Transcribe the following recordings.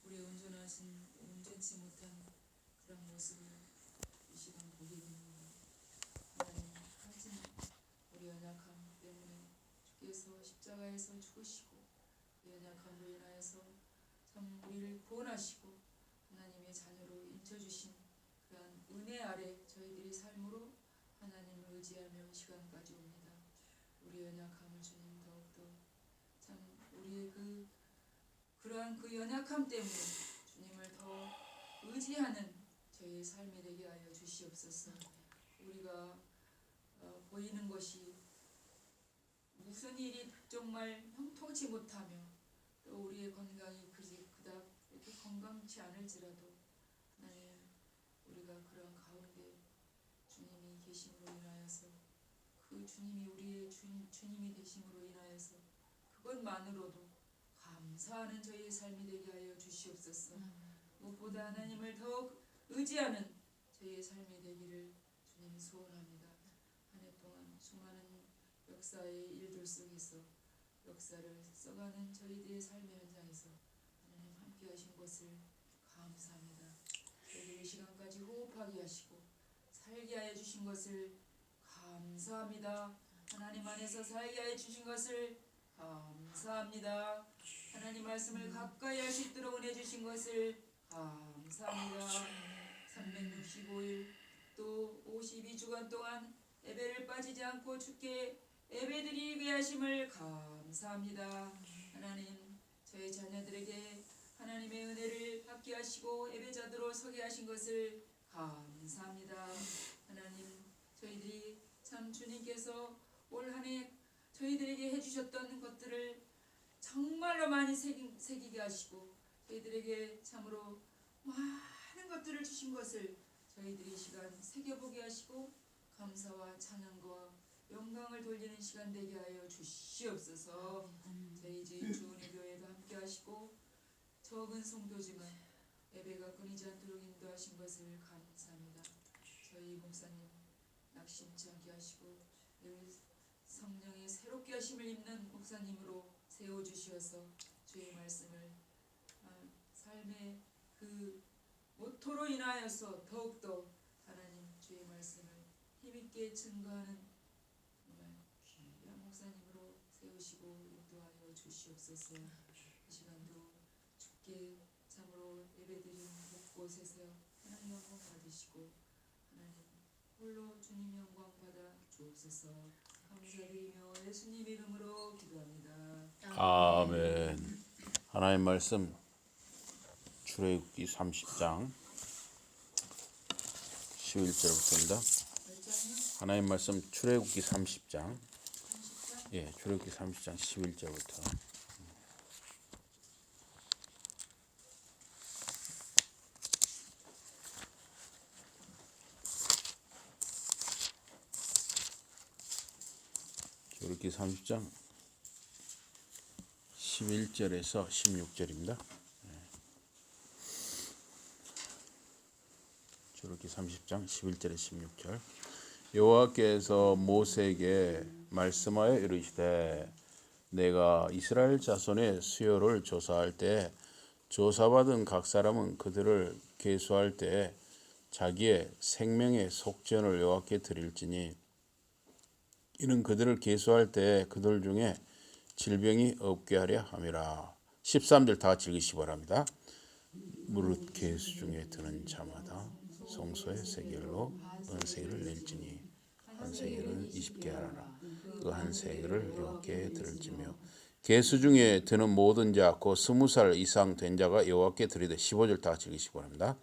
우리 온전치 못한 그런 모습을 이 시간 보게 됩니다. 하나님, 하지만 우리 연약함 때문에 주께서 십자가에서 죽으시고 그 연약함으로 인하여서 참 우리를 구원하시고 하나님의 자녀로 인쳐주신 그러한 은혜 아래 저희들이 삶으로 하나님을 의지하며 이 시간까지 옵니다. 우리 연약함을 주님 더욱더 참 우리의 그러한 그 연약함 때문에 주님을 더 의지하는 저희의 삶이 되게 하여 주시옵소서. 우리가 보이는 것이 무슨 일이 정말 형통치 못하며 또 우리의 건강이 그닥 이렇게 건강치 않을지라도 하나님, 우리가 그런 가운데 주님이 계심으로 인하여서 그 주님이 우리의 주님이 되심으로 인하여서 그것만으로도 감사하는 저희의 삶이 되게 하여 주시옵소서. 무엇보다 하나님을 더욱 의지하는 저희의 삶이 되기를 주님 소원합니다. 한 해 동안 수많은 역사의 일들 속에서 역사를 써가는 저희들의 삶의 현장에서 하나님 함께 하신 것을 감사합니다. 저희들 이 시간까지 호흡하게 하시고 살게 하여 주신 것을 감사합니다. 하나님 안에서 살게 하여 주신 것을 감사합니다. 하나님 말씀을 가까이 할 수 있도록 은혜 주신 것을 감사합니다. 365일 또 52주간 동안 예배를 빠지지 않고 주께 예배드리게 하심을 감사합니다. 하나님, 저희 자녀들에게 하나님의 은혜를 받게 하시고 예배자들로 서게 하신 것을 감사합니다. 하나님, 저희들이 참 주님께서 올 한 해 저희들에게 해주셨던 것들을 정말로 많이 새기게 하시고 저희들에게 참으로 많은 것들을 주신 것을 저희들이 이 시간 새겨보게 하시고 감사와 찬양과 영광을 돌리는 시간 되게 하여 주시옵소서. 저희 주은혜 교회도 함께 하시고 적은 성도지만 예배가 끊이지 않도록 인도하신 것을 감사합니다. 저희 목사님 낙심치 않게 하시고 성령의 새롭게 하심을 입는 목사님으로 세워주시어서 주의 말씀을 삶의 그 모토로 인하여서 더욱더 하나님 주의 말씀을 힘있게 증거하는 정말 귀한 목사님으로 세우시고 인도하여 주시옵소서. 이 시간도 주께 참으로 예배드린 곳곳에서 하나님 영광 받으시고 하나님 홀로 주님 영광 받아 주옵소서. 감사드리며 예수님 이름으로 기도합니다. 아멘. 하나님 말씀 출애굽기 30장 11절부터입니다. 하나님 말씀 출애굽기 30장 출애굽기 30장 11절부터 출애굽기 30장 11절에서 16절입니다. 출애굽기 30장 11절에 16절. 여호와께서 모세에게 말씀하여 이르시되 내가 이스라엘 자손의 수요를 조사할 때 조사받은 각 사람은 그들을 계수할 때 자기의 생명의 속전을 여호와께 드릴지니 이는 그들을 계수할 때 그들 중에 질병이 없게 하려 함이라. 13절 다 같이 읽으시기 바랍니다. 무릇 계수 중에 드는 자마다 성소의 세겔로 은 세겔을 낼지니 한 세겔은 20개 하라. 그 한 세겔을 여호와께 드릴지며 계수 중에 드는 모든 자 곧 20살 이상 된 자가 여호와께 드리되 15절 다 같이 읽으시기 바랍니다.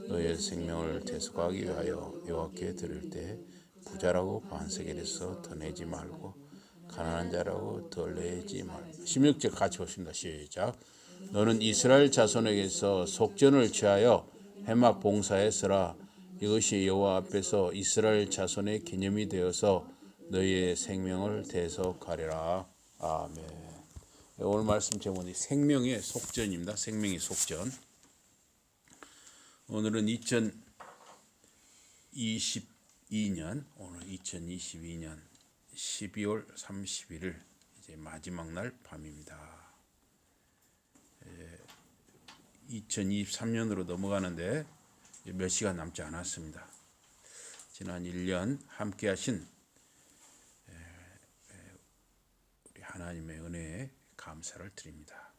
너의 생명을 대속하기 위하여 여호와께 드릴 때 부자라고 반 세겔에서 더 내지 말고 가난한 자라고 덜 내지 말고. 16절 같이 보십니다. 시작. 너는 이스라엘 자손에게서 속전을 취하여 회막 봉사에 쓰라. 이것이 여호와 앞에서 이스라엘 자손의 기념이 되어서 너희의 생명을 대속하리라. 아멘. 오늘 말씀 제목이 생명의 속전입니다. 생명의 속전. 오늘은 2022년 12월 31일 이제 마지막 날 밤입니다. 2023년으로 넘어가는데 몇 시간 남지 않았습니다. 지난 1년 함께 하신 우리 하나님의 은혜에 감사를 드립니다.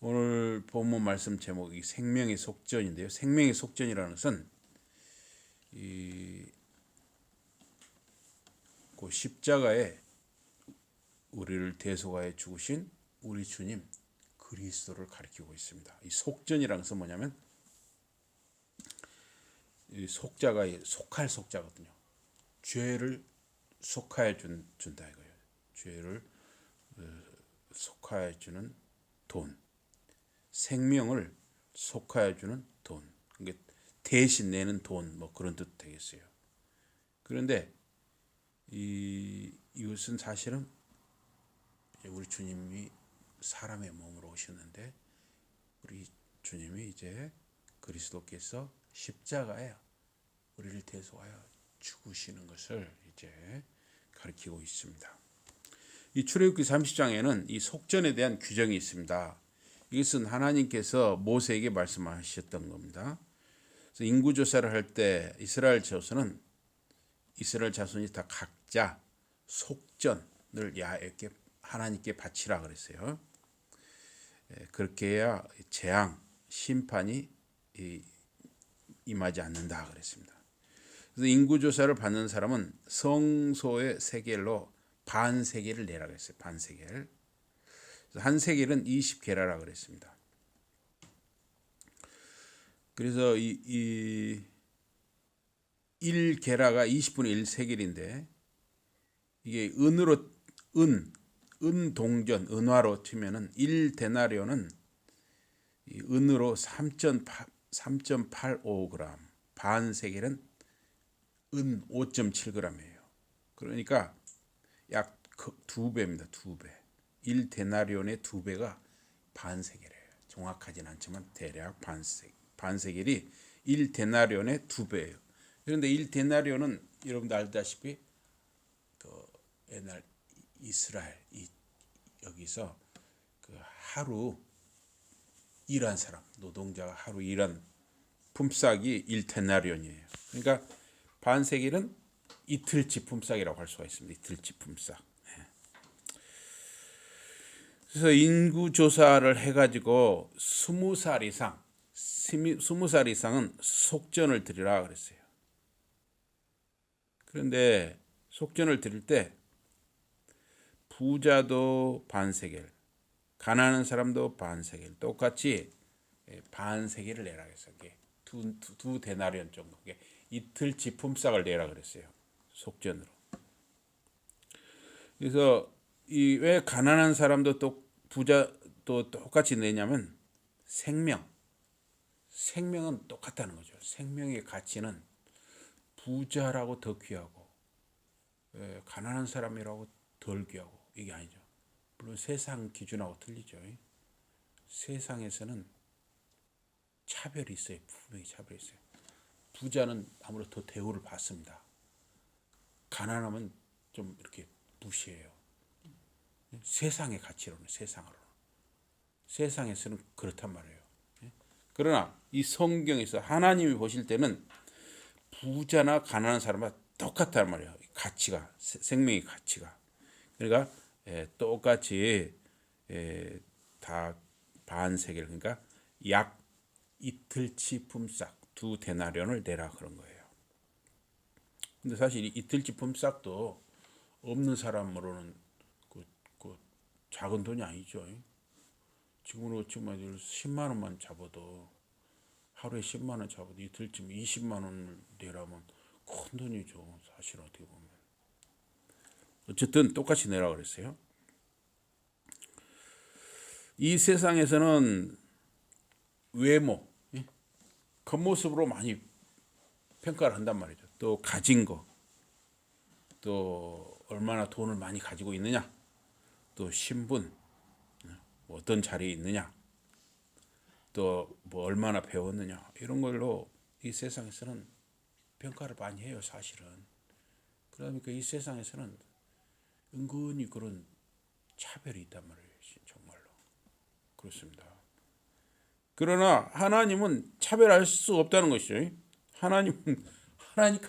오늘 본문 말씀 제목이 생명의 속전인데요. 생명의 속전이라는 것은 그 십자가에 우리를 대속하여 죽으신 우리 주님 그리스도를 가리키고 있습니다. 이 속전이라는 것은 뭐냐면 이 속자가 속할 속자거든요. 죄를 속하여 준다 이거예요. 죄를 속하여 주는 돈, 생명을 속하여 주는 돈. 그러니까 대신 내는 돈, 뭐 그런 뜻 되겠어요. 그런데 이것은 사실은 우리 주님이 사람의 몸으로 오셨는데 우리 주님이 이제 그리스도께서 십자가에 우리를 대속하여 죽으시는 것을 이제 가리키고 있습니다. 이 출애굽기 30장에는 이 속전에 대한 규정이 있습니다. 이것은 하나님께서 모세에게 말씀하셨던 겁니다. 그래서 인구 조사를 할 때 이스라엘 자손이 다 각자 속전을 야훼께 하나님께 바치라 그랬어요. 그렇게 해야 재앙, 심판이 임하지 않는다 그랬습니다. 그래서 인구 조사를 받는 사람은 성소의 세겔로 반 세겔을 내라 그랬어요. 반 세겔. 한 세겔은 20게라라 그랬습니다. 그래서 이 1게라가 20분의 1 세겔인데 이게 은 동전, 은화로 치면은 1데나리온은 은으로 3.85g, 반 세겔은 은 5.7g이에요. 그러니까 약 2배입니다. 2배. 1데나리온의 2배가 반 세겔이에요. 정확하진 않지만 대략 반 세겔이 1데나리온의 2배예요. 그런데 1데나리온은 여러분들 알다시피 그 옛날 이스라엘 여기서 그 하루 일한 사람 노동자가 하루 일한 품삯이 1데나리온이에요. 그러니까 반 세겔은 이틀치 품삯이라고 할 수가 있습니다. 이틀치 품삯. 그래서 인구 조사를 해가지고 20살 이상은 속전을 드리라 그랬어요. 그런데 속전을 드릴 때 부자도 반 세겔, 가난한 사람도 반 세겔, 똑같이 반 세겔을 내라 그랬어요. 두 데나리온 정도, 이틀치 품삯을 내라 그랬어요. 속전으로. 그래서 왜 가난한 사람도 또 부자도 똑같이 내냐면 생명은 똑같다는 거죠. 생명의 가치는 부자라고 더 귀하고 가난한 사람이라고 덜 귀하고 이게 아니죠. 물론 세상 기준하고 틀리죠. 세상에서는 차별이 있어요. 분명히 차별이 있어요. 부자는 아무래도 더 대우를 받습니다. 가난하면 좀 이렇게 무시해요. 세상의 가치로는 세상에서는 그렇단 말이에요. 그러나 이 성경에서 하나님이 보실 때는 부자나 가난한 사람과 똑같단 말이에요. 가치가, 생명의 가치가. 그러니까 똑같이 다 반 세겔, 그러니까 약 이틀치 품삯 2데나리온을 내라 그런 거예요. 근데 사실 이틀치 품삯도 없는 사람으로는 그 작은 돈이 아니죠. 지금으로 치면 10만 원만 잡아도 하루에 10만 원 잡아도 이틀쯤 20만 원을 내라면 큰 돈이죠. 사실 어떻게 보면. 어쨌든 똑같이 내라 그랬어요. 이 세상에서는 외모, 겉모습으로 많이 평가를 한단 말이죠. 또 가진 거, 또 얼마나 돈을 많이 가지고 있느냐, 또 신분, 어떤 자리에 있느냐, 또 뭐 얼마나 배웠느냐 이런 걸로 이 세상에서는 평가를 많이 해요. 사실은. 그러니까 이 세상에서는 은근히 그런 차별이 있단 말이에요. 정말로. 그렇습니다. 그러나 하나님은 차별할 수 없다는 것이죠. 하나님까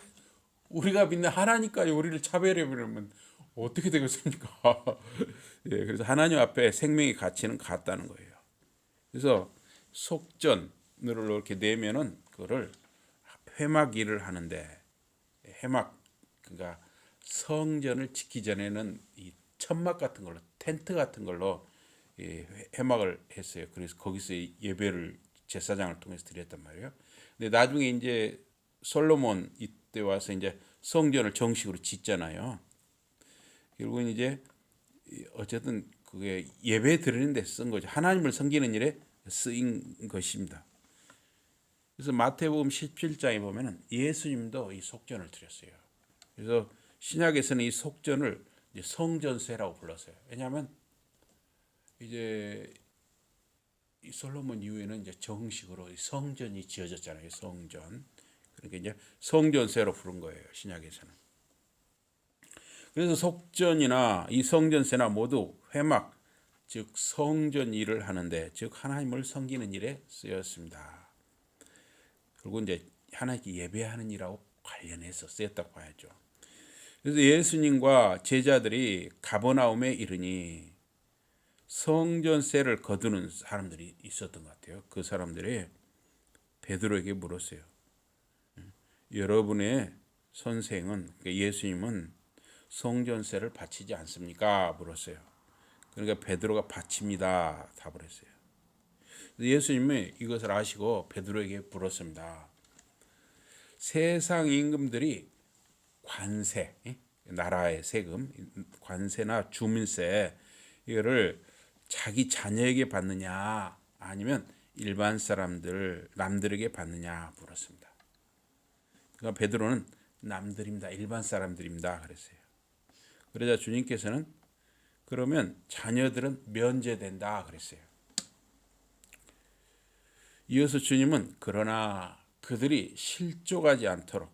우리가 믿는 하나님까지 우리를 차별해 버리면 어떻게 되겠습니까? 예, 그래서 하나님 앞에 생명의 가치는 같다는 거예요. 그래서 속전을 이렇게 내면은 그거를 회막 일을 하는데 회막 그러니까 성전을 짓기 전에는 이 천막 같은 걸로 텐트 같은 걸로 회막을 했어요. 그래서 거기서 예배를 제사장을 통해서 드렸단 말이에요. 근데 나중에 이제 솔로몬 이때 와서 이제 성전을 정식으로 짓잖아요. 결국은 이제 어쨌든 그게 예배 드리는 데 쓴 거죠. 하나님을 섬기는 일에 쓰인 것입니다. 그래서 마태복음 17장에 보면은 예수님도 이 속전을 드렸어요. 그래서 신약에서는 이 속전을 이제 성전세라고 불렀어요. 왜냐하면 이제 이 솔로몬 이후에는 이제 정식으로 성전이 지어졌잖아요. 성전. 그러니까 이제 성전세로 부른 거예요. 신약에서는. 그래서 속전이나 이 성전세나 모두 회막, 즉 성전 일을 하는데, 즉 하나님을 섬기는 일에 쓰였습니다. 그리고 이제 하나님께 예배하는 일하고 관련해서 쓰였다고 봐야죠. 그래서 예수님과 제자들이 가버나움에 이르니 성전세를 거두는 사람들이 있었던 것 같아요. 그 사람들이 베드로에게 물었어요. 여러분의 선생은, 그러니까 예수님은 성전세를 바치지 않습니까? 물었어요. 그러니까 베드로가 바칩니다. 답을 했어요. 예수님이 이것을 아시고 베드로에게 물었습니다. 세상 임금들이 관세, 나라의 세금, 관세나 주민세 이거를 자기 자녀에게 받느냐 아니면 일반 사람들 남들에게 받느냐 물었습니다. 그러니까 베드로는 남들입니다. 일반 사람들입니다. 그랬어요. 그러자 주님께서는 그러면 자녀들은 면제된다 그랬어요. 이어서 주님은 그러나 그들이 실족하지 않도록,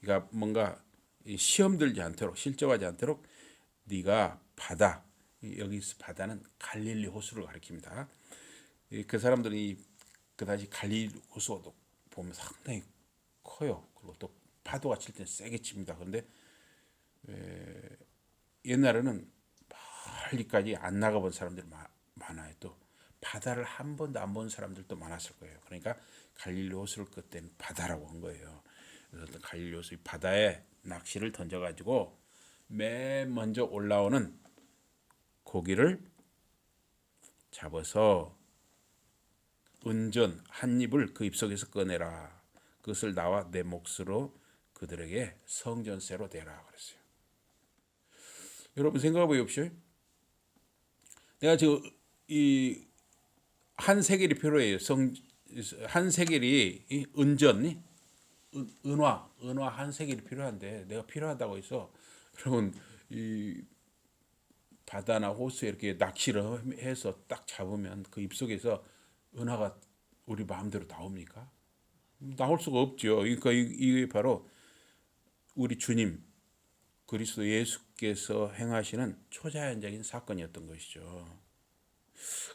그러니까 뭔가 시험 들지 않도록, 실족하지 않도록 네가 바다, 여기서 바다는 갈릴리 호수를 가리킵니다. 그 사람들이 그다지 갈릴리 호수도 보면 상당히 커요. 그리고 또 파도가 칠 때 세게 칩니다. 그런데 옛날에는 멀리까지 안 나가본 사람들이 많아요. 또 바다를 한 번도 안 본 사람들도 많았을 거예요. 그러니까 갈릴리 호수를 그때는 바다라고 한 거예요. 그래서 갈릴리 호수 바다에 낚시를 던져가지고 맨 먼저 올라오는 고기를 잡아서 은전 한 입을 그 입속에서 꺼내라. 그것을 나와 내 몫으로 그들에게 성전세로 대라 그랬어요. 여러분 생각해 보십시오. 내가 지금 이 한 세겔이 필요해요. 한 세겔이 은전, 은화 한 세겔이 필요한데 내가 필요하다고 해서 여러분 이 바다나 호수에 이렇게 낚시를 해서 딱 잡으면 그 입속에서 은하가 우리 마음대로 나옵니까? 나올 수가 없죠. 그러니까 이게 바로 우리 주님 그리스도 예수께서 행하시는 초자연적인 사건이었던 것이죠.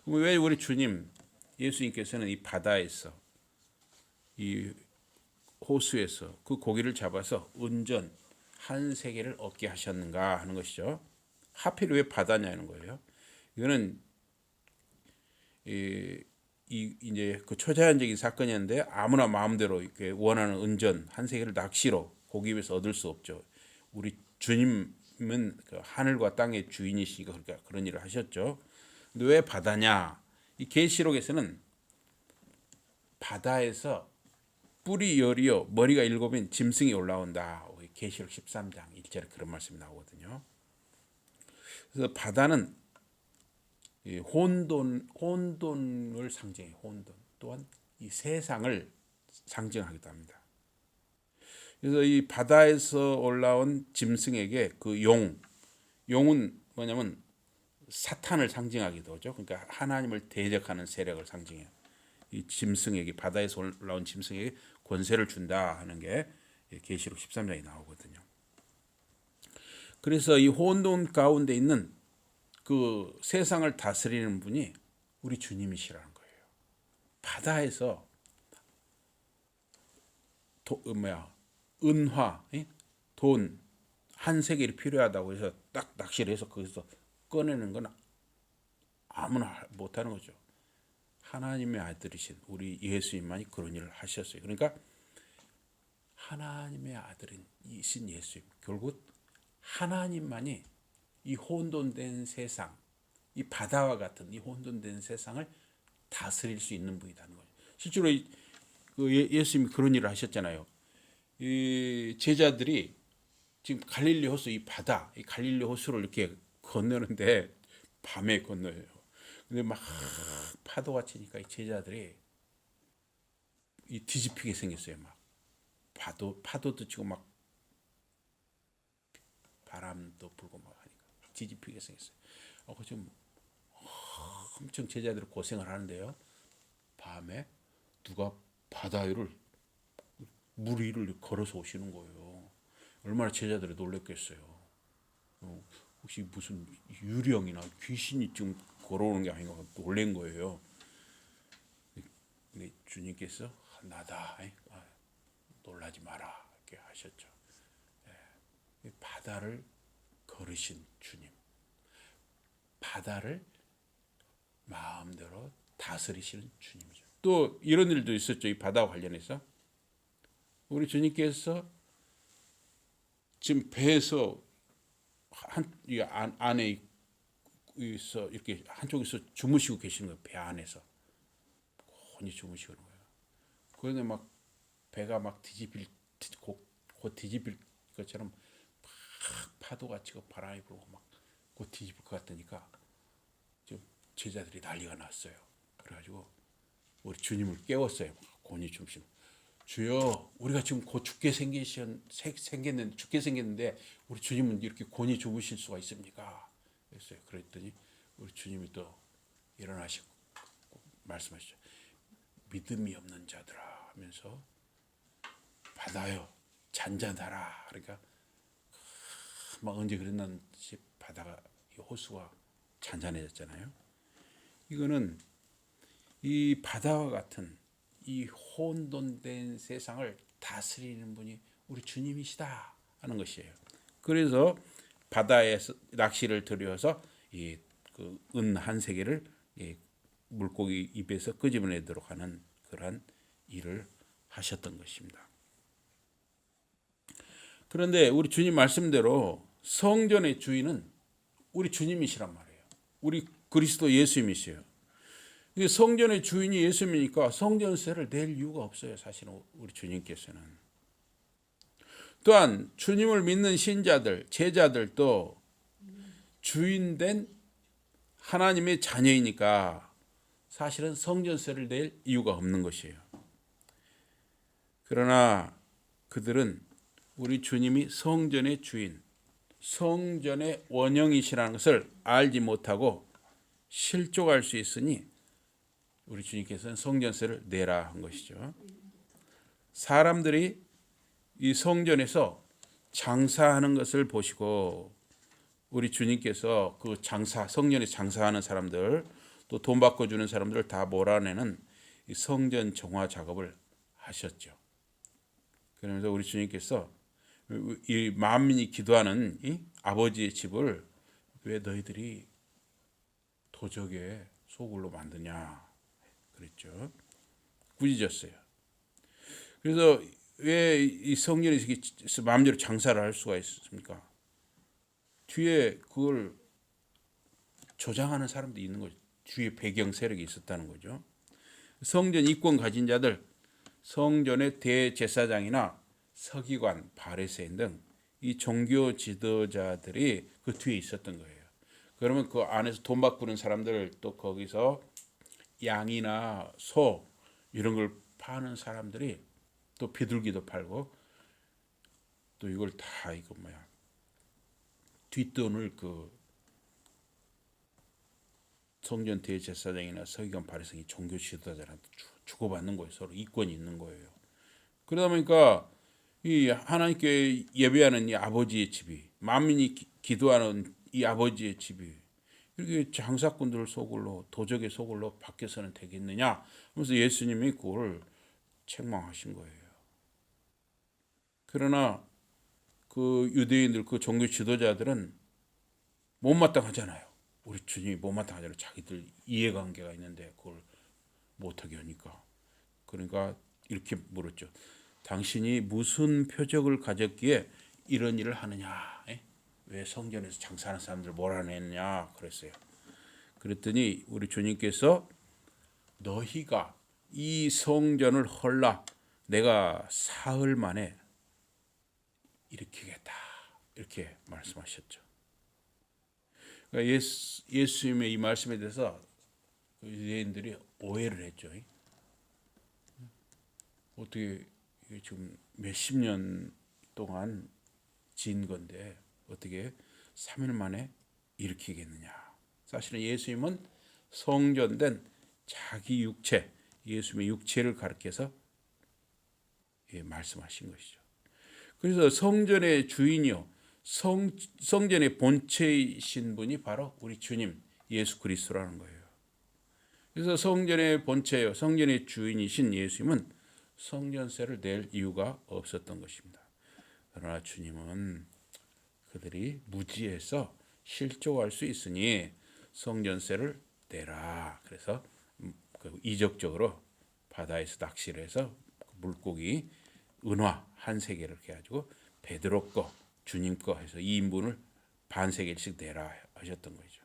그럼 왜 우리 주님 예수님께서는 이 바다에서 이 호수에서 그 고기를 잡아서 은전 한 세겔을 얻게 하셨는가 하는 것이죠. 하필 왜 바다냐는 거예요. 이거는 이제 그 초자연적인 사건이었는데 아무나 마음대로 이렇게 원하는 은전 한 세겔을 낚시로 고기 위에서 얻을 수 없죠. 우리 주님은 그 하늘과 땅의 주인이시니까 그러니까 그런 일을 하셨죠. 근데 왜 바다냐? 이 계시록에서는 바다에서 뿔이 열이요 머리가 일곱인 짐승이 올라온다. 계시록 13장 1절에 그런 말씀이 나오거든요. 그래서 바다는 혼돈을 상징해요. 혼돈 또한 이 세상을 상징하기도 합니다. 그래서 이 바다에서 올라온 짐승에게 그 용은 뭐냐면 사탄을 상징하기도 하죠. 그러니까 하나님을 대적하는 세력을 상징해요. 이 짐승에게 바다에서 올라온 짐승에게 권세를 준다 하는 게 계시록 13장에 나오거든요. 그래서 이 혼돈 가운데 있는 그 세상을 다스리는 분이 우리 주님이시라는 거예요. 바다에서 은화, 돈 한 세겔이 필요하다고 해서 딱 낚시를 해서 거기서 꺼내는 건 아무나 못하는 거죠. 하나님의 아들이신 우리 예수님만이 그런 일을 하셨어요. 그러니까 하나님의 아들이신 예수님, 결국 하나님만이 이 혼돈된 세상, 이 바다와 같은 이 혼돈된 세상을 다스릴 수 있는 분이라는 거죠. 실제로 예수님이 그런 일을 하셨잖아요. 이 제자들이 지금 갈릴리 호수 이 바다, 이 갈릴리 호수를 이렇게 건너는데 밤에 건너요. 근데 막 파도가 치니까 이 제자들이 이 뒤집히게 생겼어요. 막 파도도 치고 막 바람도 불고 막 하니까 뒤집히게 생겼어요. 지금 엄청 제자들이 고생을 하는데요. 밤에 누가 바다 위를 물 위를 걸어서 오시는 거예요. 얼마나 제자들이 놀랬겠어요. 혹시 무슨 유령이나 귀신이 좀 걸어오는 게 아닌가 놀란 거예요. 근데 주님께서 나다, 놀라지 마라 이렇게 하셨죠. 바다를 걸으신 주님, 바다를 마음대로 다스리시는 주님이죠. 또 이런 일도 있었죠. 이 바다와 관련해서 우리 주님께서 지금 배에서 이 안에 있어 이렇게 한쪽에서 주무시고 계시는 거예요. 배 안에서 곤히 주무시는 거예요. 그런데 막 배가 막 곧 뒤집힐 것처럼 막 파도가 치고 바람이 불고 막 곧 뒤집힐 것 같으니까 좀 제자들이 난리가 났어요. 그래가지고 우리 주님을 깨웠어요. 곤히 주무시는. 주여, 우리가 지금 곧 죽게 생겼는데 우리 주님은 이렇게 곤히 주무실 수가 있습니까? 그랬어요. 그랬더니 우리 주님이 또 일어나시고 말씀하시죠. 믿음이 없는 자들아 하면서 바다여 잔잔하라. 그러니까 막 언제 그랬는지 바다가 이 호수가 잔잔해졌잖아요. 이거는 이 바다와 같은 이 혼돈된 세상을 다스리는 분이 우리 주님이시다 하는 것이에요. 그래서 바다에 낚시를 들여서 이 은 한 세겔을 물고기 입에서 끄집어내도록 하는 그러한 일을 하셨던 것입니다. 그런데 우리 주님 말씀대로 성전의 주인은 우리 주님이시란 말이에요. 우리 그리스도 예수님이시요. 성전의 주인이 예수님이니까 성전세를 낼 이유가 없어요. 사실은 우리 주님께서는. 또한 주님을 믿는 신자들, 제자들도 주인된 하나님의 자녀이니까 사실은 성전세를 낼 이유가 없는 것이에요. 그러나 그들은 우리 주님이 성전의 주인, 성전의 원형이시라는 것을 알지 못하고 실족할 수 있으니 우리 주님께서는 성전세를 내라 한 것이죠. 사람들이 이 성전에서 장사하는 것을 보시고 우리 주님께서 그 성전에 장사하는 사람들, 또 돈 바꿔주는 사람들을 다 몰아내는 이 성전 정화 작업을 하셨죠. 그러면서 우리 주님께서 이 만민이 기도하는 이 아버지의 집을 왜 너희들이 도적의 소굴로 만드냐 그랬죠. 꾸짖었어요. 그래서 왜 이 성전에서 마음대로 장사를 할 수가 있습니까? 뒤에 그걸 조장하는 사람도 있는 거죠. 뒤에 배경 세력이 있었다는 거죠. 성전 이권 가진 자들, 성전의 대제사장이나 서기관, 바리새인 등 이 종교 지도자들이 그 뒤에 있었던 거예요. 그러면 그 안에서 돈 바꾸는 사람들, 또 거기서 양이나 소 이런 걸 파는 사람들이 또 비둘기도 팔고 또 이걸 다 뒷돈을 그 성전 대제사장이나 서기관 바리새인이 종교 지도자들한테 주고받는 거예요. 서로 이권이 있는 거예요. 그러다 보니까 이 하나님께 예배하는 이 아버지의 집이, 만민이 기도하는 이 아버지의 집이 이렇게 장사꾼들 속을로 도적의 속을로 바뀌어서는 되겠느냐 하면서 예수님이 그걸 책망하신 거예요. 그러나 그 유대인들 그 종교 지도자들은 못마땅하잖아요. 우리 주님이 못마땅하잖아요. 자기들 이해관계가 있는데 그걸 못하게 하니까. 그러니까 이렇게 물었죠. 당신이 무슨 표적을 가졌기에 이런 일을 하느냐? 왜 성전에서 장사하는 사람들 몰아내느냐? 그랬어요. 그랬더니 우리 주님께서 너희가 이 성전을 헐라 내가 사흘 만에 일으키겠다. 이렇게 말씀하셨죠. 그러니까 예수님의 이 말씀에 대해서 유대인들이 오해를 했죠. 어떻게 지금 몇십 년 동안 지은 건데 어떻게 3일 만에 일으키겠느냐. 사실은 예수님은 성전된 자기 육체, 예수님의 육체를 가리켜서 말씀하신 것이죠. 그래서 성전의 주인이요, 성전의 본체이신 분이 바로 우리 주님 예수 그리스도라는 거예요. 그래서 성전의 본체요, 성전의 주인이신 예수님은 성전세를 낼 이유가 없었던 것입니다. 그러나 주님은 그들이 무지해서 실족할 수 있으니 성전세를 내라. 그래서 이적적으로 바다에서 낚시를 해서 물고기 은화 한 세계를 이렇게 가지고 베드로 거, 주님 거 해서 2인분을 반 세계씩 내라 하셨던 거죠.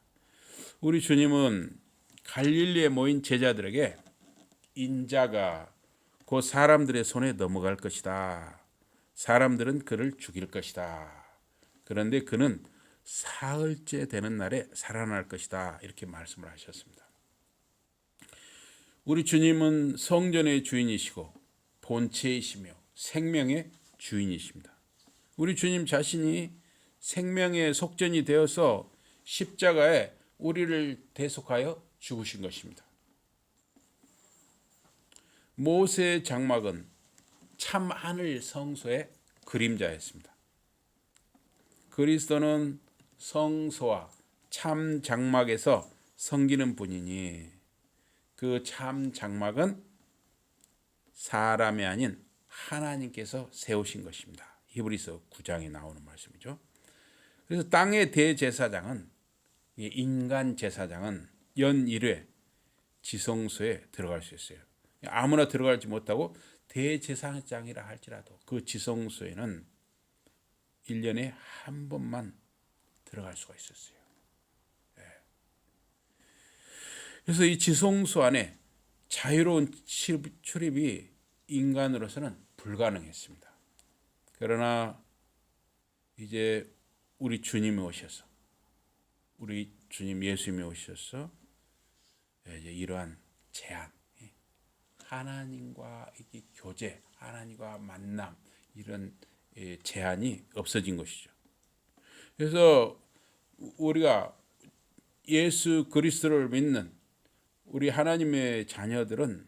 우리 주님은 갈릴리에 모인 제자들에게 인자가 그 사람들의 손에 넘어갈 것이다. 사람들은 그를 죽일 것이다. 그런데 그는 사흘째 되는 날에 살아날 것이다. 이렇게 말씀을 하셨습니다. 우리 주님은 성전의 주인이시고 본체이시며 생명의 주인이십니다. 우리 주님 자신이 생명의 속전이 되어서 십자가에 우리를 대속하여 죽으신 것입니다. 모세의 장막은 참 하늘 성소의 그림자였습니다. 그리스도는 성소와 참 장막에서 섬기는 분이니 그 참 장막은 사람이 아닌 하나님께서 세우신 것입니다. 히브리서 9장에 나오는 말씀이죠. 그래서 땅의 대제사장은 인간 제사장은 연 1회 지성소에 들어갈 수 있어요. 아무나 들어가지 못하고 대제사장이라 할지라도 그 지성소에는 1년에 한 번만 들어갈 수가 있었어요. 그래서 이 지성소 안에 자유로운 출입이 인간으로서는 불가능했습니다. 그러나 이제 우리 주님이 오셔서 우리 주님 예수님이 오셔서 이제 이러한 제한, 하나님과 교제, 하나님과 만남 이런 제한이 없어진 것이죠. 그래서 우리가 예수 그리스도를 믿는 우리 하나님의 자녀들은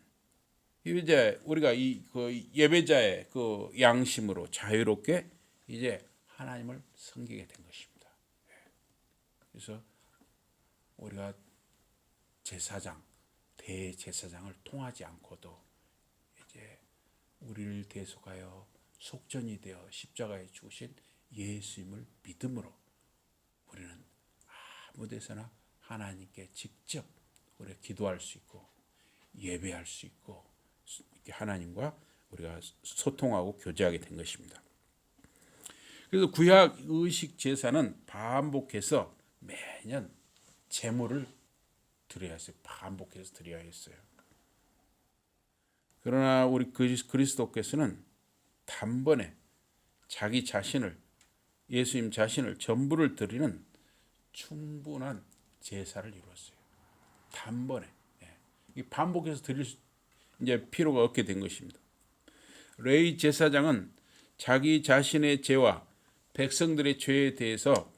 이제 우리가 그 예배자의 그 양심으로 자유롭게 이제 하나님을 섬기게 된 것입니다. 그래서 우리가 제사장, 대제사장을 통하지 않고도 이제 우리를 대속하여 속전이 되어 십자가에 죽으신 예수님을 믿음으로 우리는 아무 데서나 하나님께 직접 우리가 기도할 수 있고 예배할 수 있고 하나님과 우리가 소통하고 교제하게 된 것입니다. 그래서 구약 의식 제사는 반복해서 매년 제물을 드려야 했어요. 반복해서 드려야 했어요. 그러나 우리 그리스도께서는 단번에 자기 자신을 예수님 자신을 전부를 드리는 충분한 제사를 이루었어요. 단번에 반복해서 드릴 이제 필요가 없게 된 것입니다. 레위 제사장은 자기 자신의 죄와 백성들의 죄에 대해서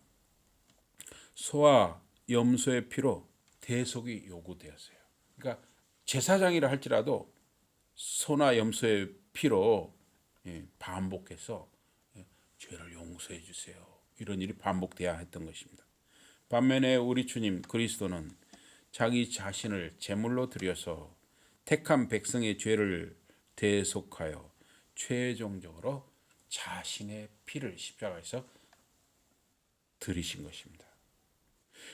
소와 염소의 피로 대속이 요구되었어요. 그러니까 제사장이라 할지라도 소나 염소의 피로 반복해서 죄를 용서해 주세요. 이런 일이 반복돼야 했던 것입니다. 반면에 우리 주님 그리스도는 자기 자신을 제물로 드려서 택한 백성의 죄를 대속하여 최종적으로 자신의 피를 십자가에서 드리신 것입니다.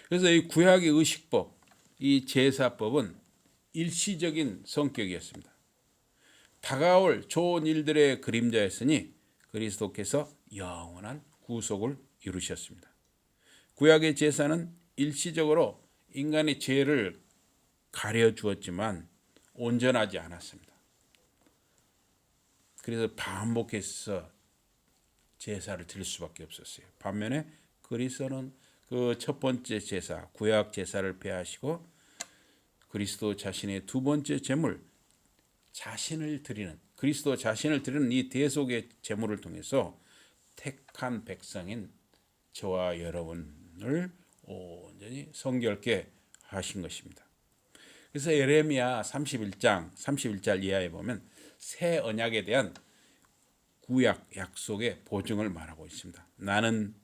그래서 이 구약의 의식법, 이 제사법은 일시적인 성격이었습니다. 다가올 좋은 일들의 그림자였으니 그리스도께서 영원한 구속을 이루셨습니다. 구약의 제사는 일시적으로 인간의 죄를 가려주었지만 온전하지 않았습니다. 그래서 반복해서 제사를 드릴 수밖에 없었어요. 반면에 그리스도는 그 첫 번째 제사, 구약 제사를 폐하시고 그리스도 자신의 두 번째 제물, 자신을 드리는, 그리스도 자신을 드리는 이 대속의 제물을 통해서 택한 백성인 저와 여러분을 온전히 성결케 하신 것입니다. 그래서 예레미야 31장 31절 이하에 보면 새 언약에 대한 구약 약속의 보증을 말하고 있습니다. 나는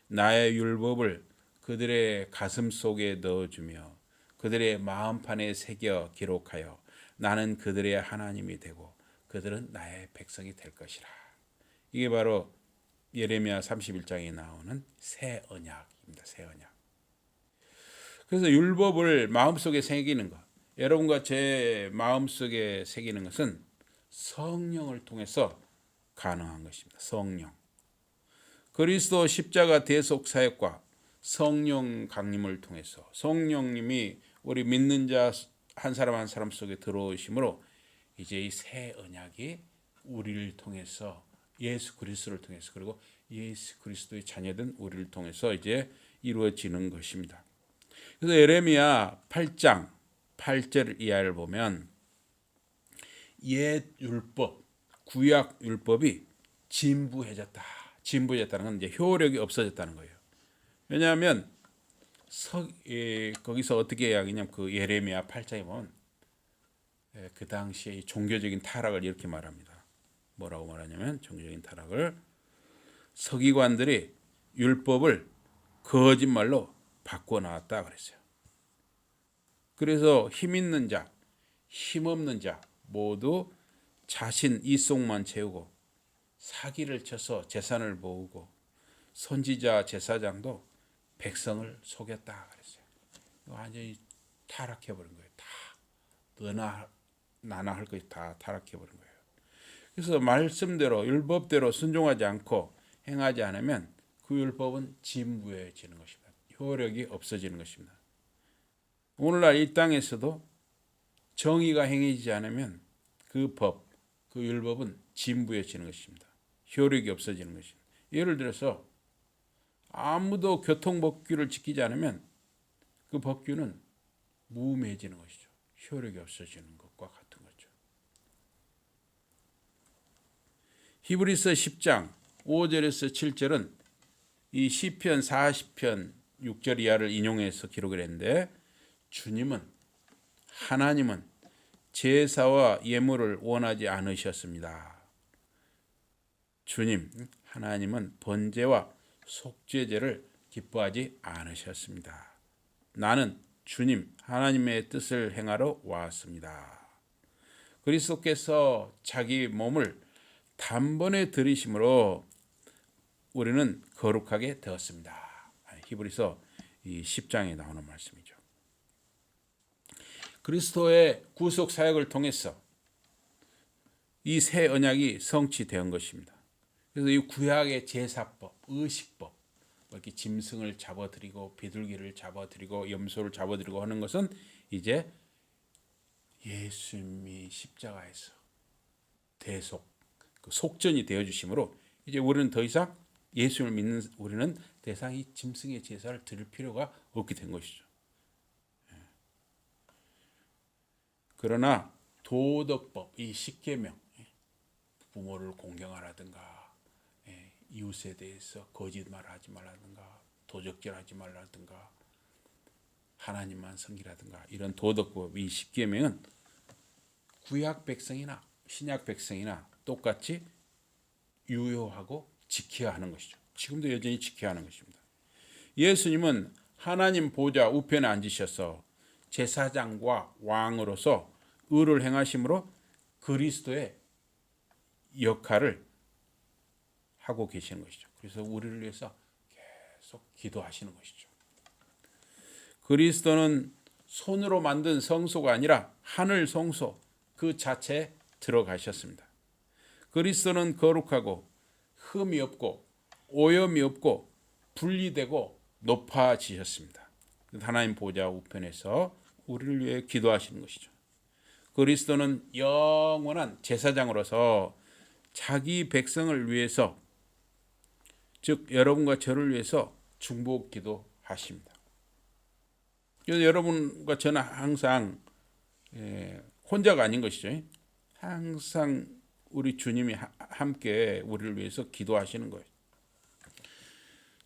나의 율법을 그들의 가슴 속에 넣어주며 그들의 마음판에 새겨 기록하여 나는 그들의 하나님이 되고 그들은 나의 백성이 될 것이라. 이게 바로 예레미야 31장에 나오는 새 언약입니다. 새 언약. 그래서 율법을 마음속에 새기는 것, 여러분과 제 마음속에 새기는 것은 성령을 통해서 가능한 것입니다. 성령. 그리스도 십자가 대속 사역과 성령 강림을 통해서 성령님이 우리 믿는 자 한 사람 한 사람 속에 들어오심으로 이제 이 새 언약이 우리를 통해서 예수 그리스도를 통해서 그리고 예수 그리스도의 자녀된 우리를 통해서 이제 이루어지는 것입니다. 그래서 예레미야 8장 8절 이하를 보면 옛 율법, 구약 율법이 진부해졌다. 진부해졌다는 건 이제 효력이 없어졌다는 거예요. 왜냐하면 거기서 어떻게 이야기냐면 그 예레미야 8장에 보면 그 당시에 종교적인 타락을 이렇게 말합니다. 뭐라고 말하냐면 종교적인 타락을 서기관들이 율법을 거짓말로 바꿔나왔다 그랬어요. 그래서 힘 있는 자, 힘 없는 자 모두 자신 이속만 채우고 사기를 쳐서 재산을 모으고 선지자 제사장도 백성을 속였다 그랬어요. 완전히 타락해버린 거예요. 다 너나 나나 할 것이 다 타락해버린 거예요. 그래서 말씀대로 율법대로 순종하지 않고 행하지 않으면 그 율법은 진부해지는 것입니다. 효력이 없어지는 것입니다. 오늘날 이 땅에서도 정의가 행해지지 않으면 그 법, 그 율법은 진부해지는 것입니다. 효력이 없어지는 것입니다. 예를 들어서 아무도 교통법규를 지키지 않으면 그 법규는 무의미해지는 것이죠. 효력이 없어지는 것과 같은 거죠. 히브리서 10장 5절에서 7절은 이 시편 40편 6절 이하를 인용해서 기록을 했는데 하나님은 제사와 예물을 원하지 않으셨습니다. 하나님은 번제와 속죄제를 기뻐하지 않으셨습니다. 나는 주님 하나님의 뜻을 행하러 왔습니다. 그리스도께서 자기 몸을 단번에 들이심으로 우리는 거룩하게 되었습니다. 히브리서 10장에 나오는 말씀이죠. 그리스도의 구속 사역을 통해서 이 새 언약이 성취된 것입니다. 그래서 이 구약의 제사법, 의식법, 이렇게 짐승을 잡아드리고 비둘기를 잡아드리고 염소를 잡아드리고 하는 것은 이제 예수님이 십자가에서 대속, 그 속전이 되어 주심으로 이제 우리는 더 이상 예수님을 믿는 우리는 더 이상 이 짐승의 제사를 드릴 필요가 없게 된 것이죠. 그러나 도덕법, 이 십계명, 부모를 공경하라든가 이웃에 대해서 거짓말하지 말라든가 도적질하지 말라든가 하나님만 섬기라든가 이런 도덕법, 이 십계명은 구약 백성이나 신약 백성이나 똑같이 유효하고 지켜야 하는 것이죠. 지금도 여전히 지켜야 하는 것입니다. 예수님은 하나님 보좌 우편에 앉으셔서 제사장과 왕으로서 의를 행하심으로 그리스도의 역할을 하고 계시는 것이죠. 그래서 우리를 위해서 계속 기도하시는 것이죠. 그리스도는 손으로 만든 성소가 아니라 하늘 성소 그 자체에 들어가셨습니다. 그리스도는 거룩하고 흠이 없고 오염이 없고 분리되고 높아지셨습니다. 하나님 보좌 우편에서 우리를 위해 기도하시는 것이죠. 그리스도는 영원한 제사장으로서 자기 백성을 위해서, 즉 여러분과 저를 위해서 중보 기도하십니다. 그래서 여러분과 저는 항상 혼자가 아닌 것이죠. 항상 우리 주님이 함께 우리를 위해서 기도하시는 거예요.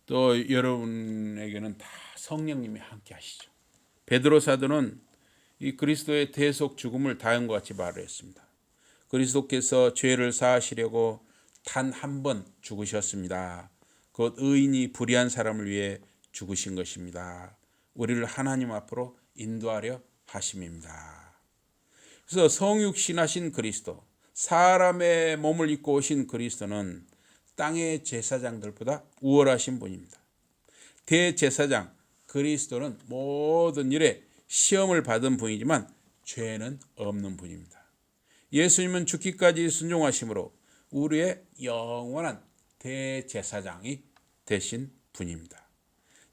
또 여러분에게는 다 성령님이 함께 하시죠. 베드로 사도는 이 그리스도의 대속 죽음을 다음과 같이 말했습니다. 그리스도께서 죄를 사하시려고 단 한 번 죽으셨습니다. 곧 의인이 불의한 사람을 위해 죽으신 것입니다. 우리를 하나님 앞으로 인도하려 하심입니다. 그래서 성육신하신 그리스도, 사람의 몸을 입고 오신 그리스도는 땅의 제사장들보다 우월하신 분입니다. 대제사장 그리스도는 모든 일에 시험을 받은 분이지만 죄는 없는 분입니다. 예수님은 죽기까지 순종하심으로 우리의 영원한 대제사장이 되신 분입니다.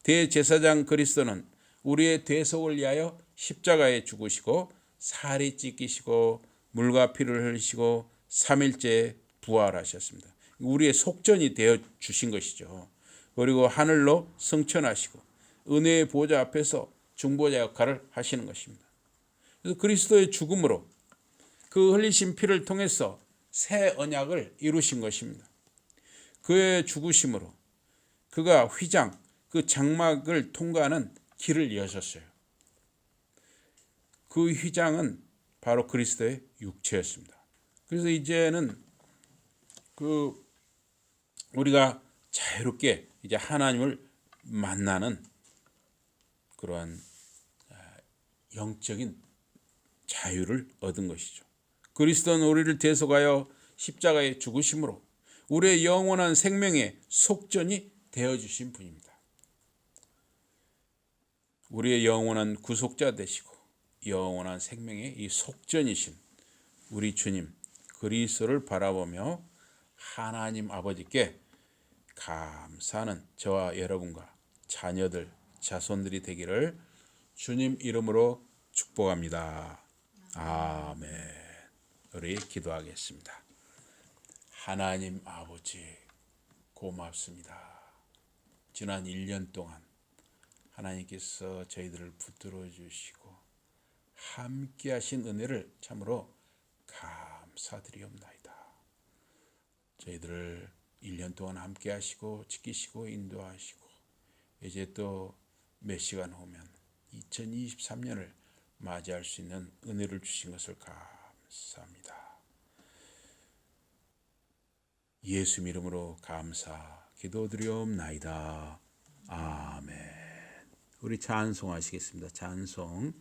대제사장 그리스도는 우리의 대속을 위하여 십자가에 죽으시고 살이 찢기시고 물과 피를 흘리시고 3일째 부활하셨습니다. 우리의 속전이 되어 주신 것이죠. 그리고 하늘로 승천하시고 은혜의 보좌 앞에서 중보자 역할을 하시는 것입니다. 그래서 그리스도의 죽음으로 그 흘리신 피를 통해서 새 언약을 이루신 것입니다. 그의 죽으심으로 그가 휘장, 그 장막을 통과하는 길을 여셨어요. 그 휘장은 바로 그리스도의 육체였습니다. 그래서 이제는 우리가 자유롭게 이제 하나님을 만나는 그러한 영적인 자유를 얻은 것이죠. 그리스도는 우리를 대속하여 십자가에 죽으심으로 우리의 영원한 생명의 속전이 되어주신 분입니다. 우리의 영원한 구속자 되시고 영원한 생명의 이 속전이신 우리 주님 그리스도를 바라보며 하나님 아버지께 감사하는 저와 여러분과 자녀들, 자손들이 되기를 주님 이름으로 축복합니다. 아멘. 우리 기도하겠습니다. 하나님 아버지 고맙습니다. 지난 1년 동안 하나님께서 저희들을 붙들어 주시고 함께 하신 은혜를 참으로 감사드리옵나이다. 저희들을 1년 동안 함께 하시고 지키시고 인도하시고 이제 또 몇 시간 후면 2023년을 맞이할 수 있는 은혜를 주신 것을 감사합니다. 예수 이름으로 감사 기도드리옵나이다. 아멘. 우리 찬송하시겠습니다. 찬송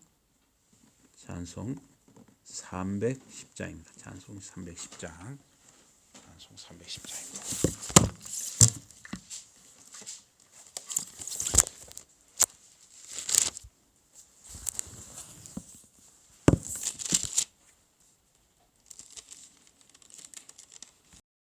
310장입니다. 찬송 310장. 찬송 310장입니다.